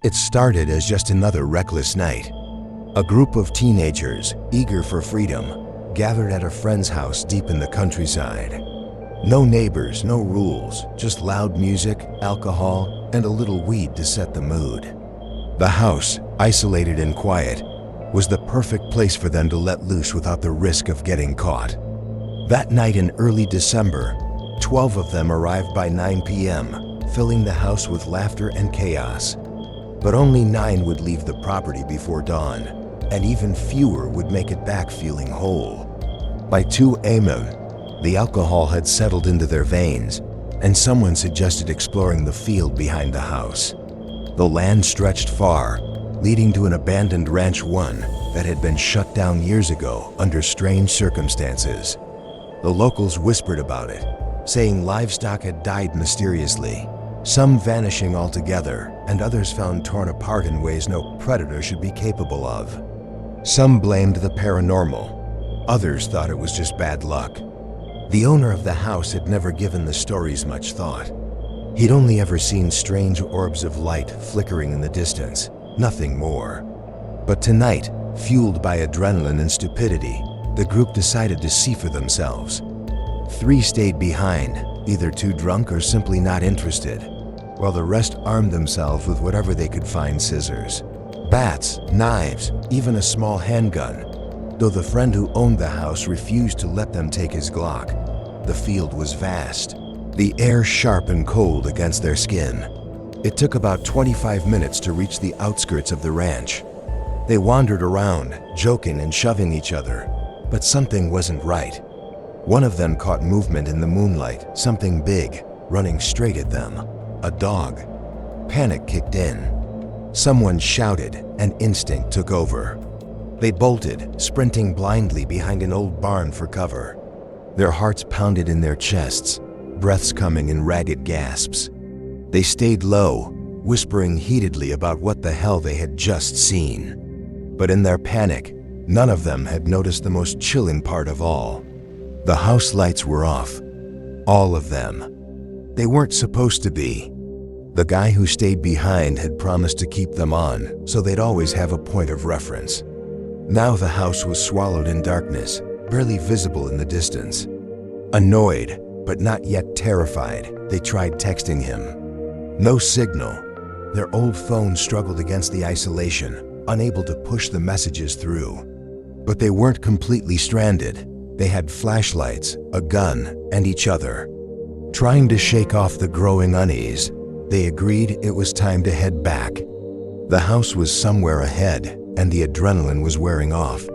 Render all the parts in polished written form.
It started as just another reckless night. A group of teenagers, eager for freedom, gathered at a friend's house deep in the countryside. No neighbors, no rules, just loud music, alcohol, and a little weed to set the mood. The house, isolated and quiet, was the perfect place for them to let loose without the risk of getting caught. That night in early December, 12 of them arrived by 9 p.m., filling the house with laughter and chaos. But only 9 would leave the property before dawn, and even fewer would make it back feeling whole. By 2 a.m., the alcohol had settled into their veins, and someone suggested exploring the field behind the house. The land stretched far, leading to an abandoned ranch one that had been shut down years ago under strange circumstances. The locals whispered about it, saying livestock had died mysteriously, some vanishing altogether, and others found torn apart in ways no predator should be capable of. Some blamed the paranormal. Others thought it was just bad luck. The owner of the house had never given the stories much thought. He'd only ever seen strange orbs of light flickering in the distance, nothing more. But tonight, fueled by adrenaline and stupidity, the group decided to see for themselves. 3 stayed behind, either too drunk or simply not interested, while the rest armed themselves with whatever they could find: scissors, bats, knives, even a small handgun, though the friend who owned the house refused to let them take his Glock. The field was vast, the air sharp and cold against their skin. It took about 25 minutes to reach the outskirts of the ranch. They wandered around, joking and shoving each other, but something wasn't right. One of them caught movement in the moonlight, something big, running straight at them. A dog. Panic kicked in. Someone shouted, and instinct took over. They bolted, sprinting blindly behind an old barn for cover. Their hearts pounded in their chests, breaths coming in ragged gasps. They stayed low, whispering heatedly about what the hell they had just seen. But in their panic, none of them had noticed the most chilling part of all. The house lights were off. All of them. They weren't supposed to be. The guy who stayed behind had promised to keep them on, so they'd always have a point of reference. Now the house was swallowed in darkness, barely visible in the distance. Annoyed, but not yet terrified, they tried texting him. No signal. Their old phone struggled against the isolation, unable to push the messages through. But they weren't completely stranded. They had flashlights, a gun, and each other. Trying to shake off the growing unease, they agreed it was time to head back. The house was somewhere ahead, and the adrenaline was wearing off.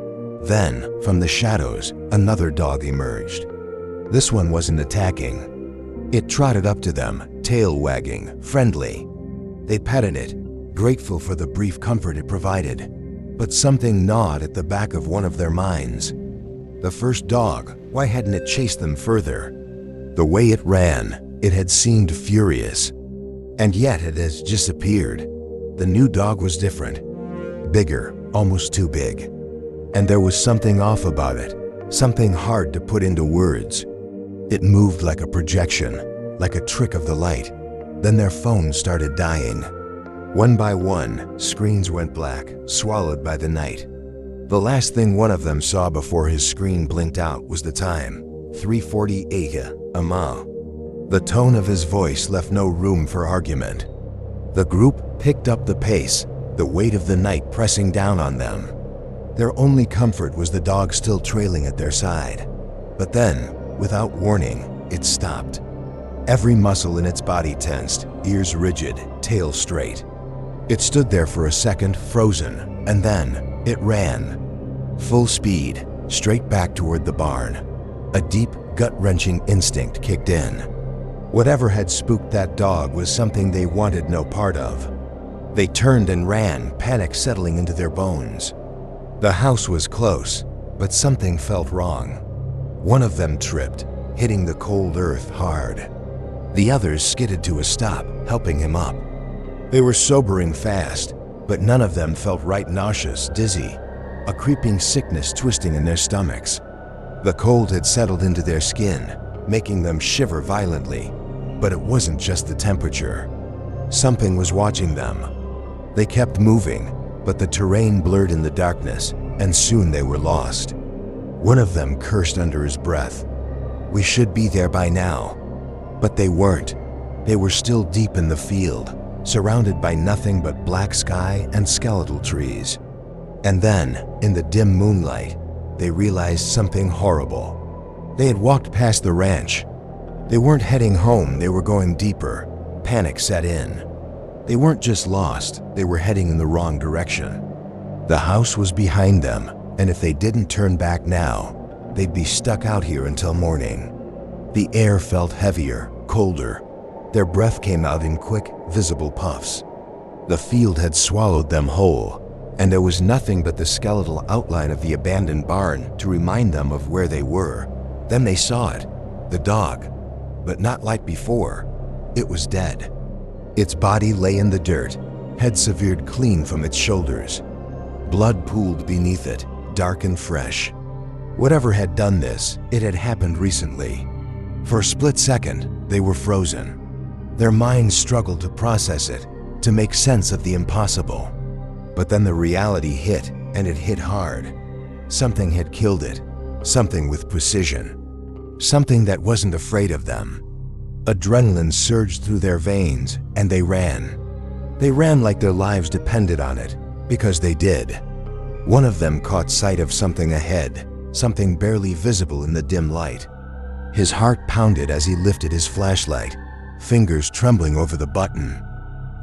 Then, from the shadows, another dog emerged. This one wasn't attacking. It trotted up to them, tail wagging, friendly. They petted it, grateful for the brief comfort it provided. But something gnawed at the back of one of their minds. The first dog, why hadn't it chased them further? The way it ran, it had seemed furious. And yet it has disappeared. The new dog was different. Bigger, almost too big. And there was something off about it, something hard to put into words. It moved like a projection, like a trick of the light. Then their phones started dying. One by one, screens went black, swallowed by the night. The last thing one of them saw before his screen blinked out was the time, 3:48 a.m. The tone of his voice left no room for argument. The group picked up the pace, the weight of the night pressing down on them. Their only comfort was the dog still trailing at their side. But then, without warning, it stopped. Every muscle in its body tensed, ears rigid, tail straight. It stood there for a second, frozen, and then it ran. Full speed, straight back toward the barn. A deep, gut-wrenching instinct kicked in. Whatever had spooked that dog was something they wanted no part of. They turned and ran, panic settling into their bones. The house was close, but something felt wrong. One of them tripped, hitting the cold earth hard. The others skidded to a stop, helping him up. They were sobering fast, but none of them felt right nauseous, dizzy, a creeping sickness twisting in their stomachs. The cold had settled into their skin, making them shiver violently. But it wasn't just the temperature. Something was watching them. They kept moving, but the terrain blurred in the darkness, and soon they were lost. One of them cursed under his breath. "We should be there by now." But they weren't. They were still deep in the field, surrounded by nothing but black sky and skeletal trees. And then, in the dim moonlight, they realized something horrible. They had walked past the ranch. They weren't heading home, they were going deeper. Panic set in. They weren't just lost, they were heading in the wrong direction. The house was behind them, and if they didn't turn back now, they'd be stuck out here until morning. The air felt heavier, colder. Their breath came out in quick, visible puffs. The field had swallowed them whole, and there was nothing but the skeletal outline of the abandoned barn to remind them of where they were. Then they saw it, the dog, but not like before. It was dead. Its body lay in the dirt, head severed clean from its shoulders. Blood pooled beneath it, dark and fresh. Whatever had done this, it had happened recently. For a split second, they were frozen. Their minds struggled to process it, to make sense of the impossible. But then the reality hit, and it hit hard. Something had killed it, something with precision. Something that wasn't afraid of them. Adrenaline surged through their veins, and they ran. They ran like their lives depended on it, because they did. One of them caught sight of something ahead, something barely visible in the dim light. His heart pounded as he lifted his flashlight, fingers trembling over the button.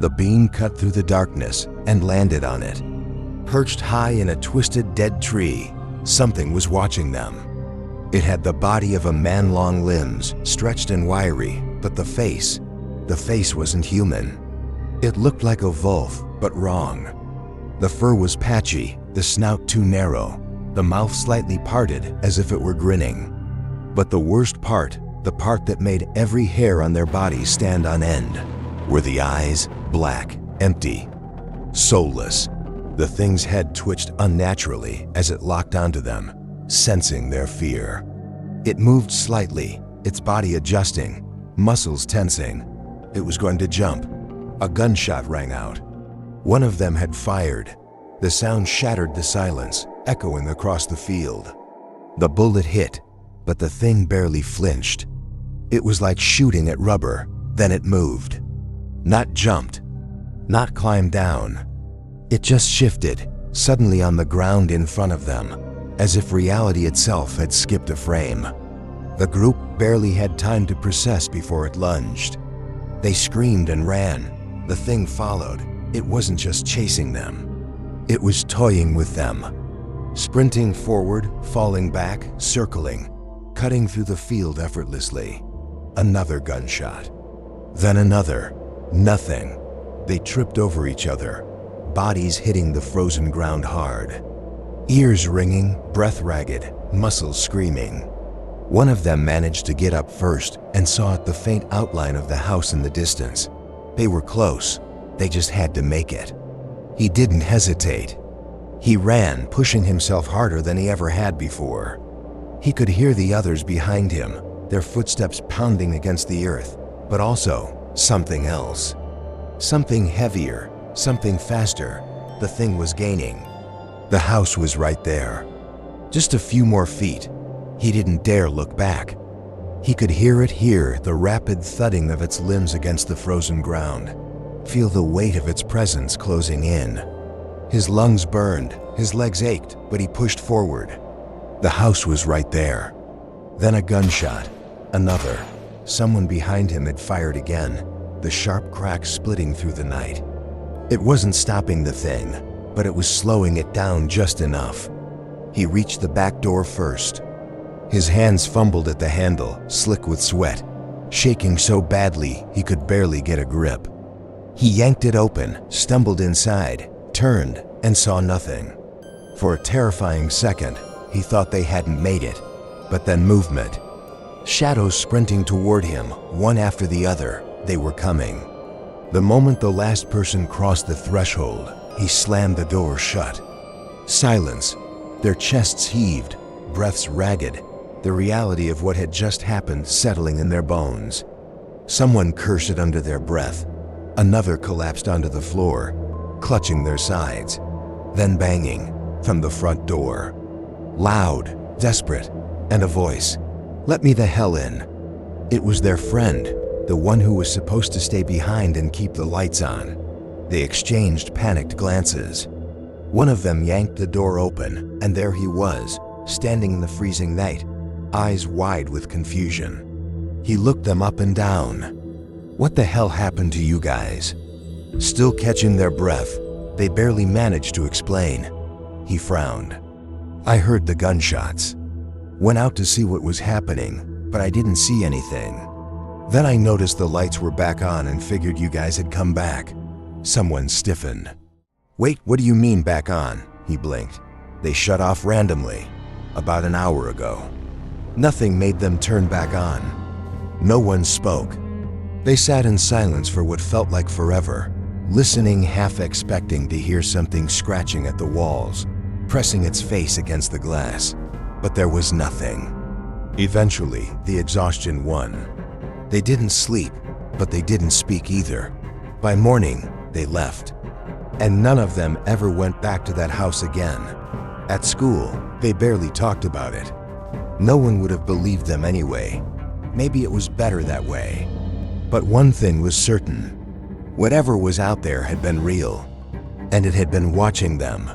The beam cut through the darkness and landed on it. Perched high in a twisted dead tree, something was watching them. It had the body of a man, long limbs, stretched and wiry, but the face wasn't human. It looked like a wolf, but wrong. The fur was patchy, the snout too narrow, the mouth slightly parted as if it were grinning. But the worst part, the part that made every hair on their body stand on end, were the eyes, black, empty, soulless. The thing's head twitched unnaturally as it locked onto them, sensing their fear. It moved slightly, its body adjusting, muscles tensing. It was going to jump. A gunshot rang out. One of them had fired. The sound shattered the silence, echoing across the field. The bullet hit, but the thing barely flinched. It was like shooting at rubber, then it moved. Not jumped, not climbed down. It just shifted, suddenly on the ground in front of them, as if reality itself had skipped a frame. The group barely had time to process before it lunged. They screamed and ran. The thing followed. It wasn't just chasing them. It was toying with them. Sprinting forward, falling back, circling, cutting through the field effortlessly. Another gunshot. Then another. Nothing. They tripped over each other, bodies hitting the frozen ground hard. Ears ringing, breath ragged, muscles screaming. One of them managed to get up first and saw the faint outline of the house in the distance. They were close. They just had to make it. He didn't hesitate. He ran, pushing himself harder than he ever had before. He could hear the others behind him, their footsteps pounding against the earth, but also something else. Something heavier, something faster. The thing was gaining. The house was right there. Just a few more feet. He didn't dare look back. He could hear it here, the rapid thudding of its limbs against the frozen ground. Feel the weight of its presence closing in. His lungs burned, his legs ached, but he pushed forward. The house was right there. Then a gunshot. Another. Someone behind him had fired again, the sharp crack splitting through the night. It wasn't stopping the thing, but it was slowing it down just enough. He reached the back door first. His hands fumbled at the handle, slick with sweat, shaking so badly he could barely get a grip. He yanked it open, stumbled inside, turned, and saw nothing. For a terrifying second, he thought they hadn't made it, but then movement. Shadows sprinting toward him, one after the other. They were coming. The moment the last person crossed the threshold, he slammed the door shut. Silence. Their chests heaved, breaths ragged, the reality of what had just happened settling in their bones. Someone cursed under their breath. Another collapsed onto the floor. clutching their sides, then banging from the front door. Loud, desperate, and a voice, "Let me the hell in." It was their friend, the one who was supposed to stay behind and keep the lights on. They exchanged panicked glances. One of them yanked the door open, and there he was, standing in the freezing night, eyes wide with confusion. He looked them up and down. "What the hell happened to you guys?" Still catching their breath, they barely managed to explain. He frowned. "I heard the gunshots. Went out to see what was happening, but I didn't see anything. Then I noticed the lights were back on and figured you guys had come back." Someone stiffened. "Wait, what do you mean back on?" He blinked. "They shut off randomly, about an hour ago. Nothing made them turn back on." No one spoke. They sat in silence for what felt like forever, listening, half expecting to hear something scratching at the walls, pressing its face against the glass. But there was nothing. Eventually, the exhaustion won. They didn't sleep, but they didn't speak either. By morning, they left. And none of them ever went back to that house again. At school, they barely talked about it. No one would have believed them anyway. Maybe it was better that way. But one thing was certain. Whatever was out there had been real, and it had been watching them.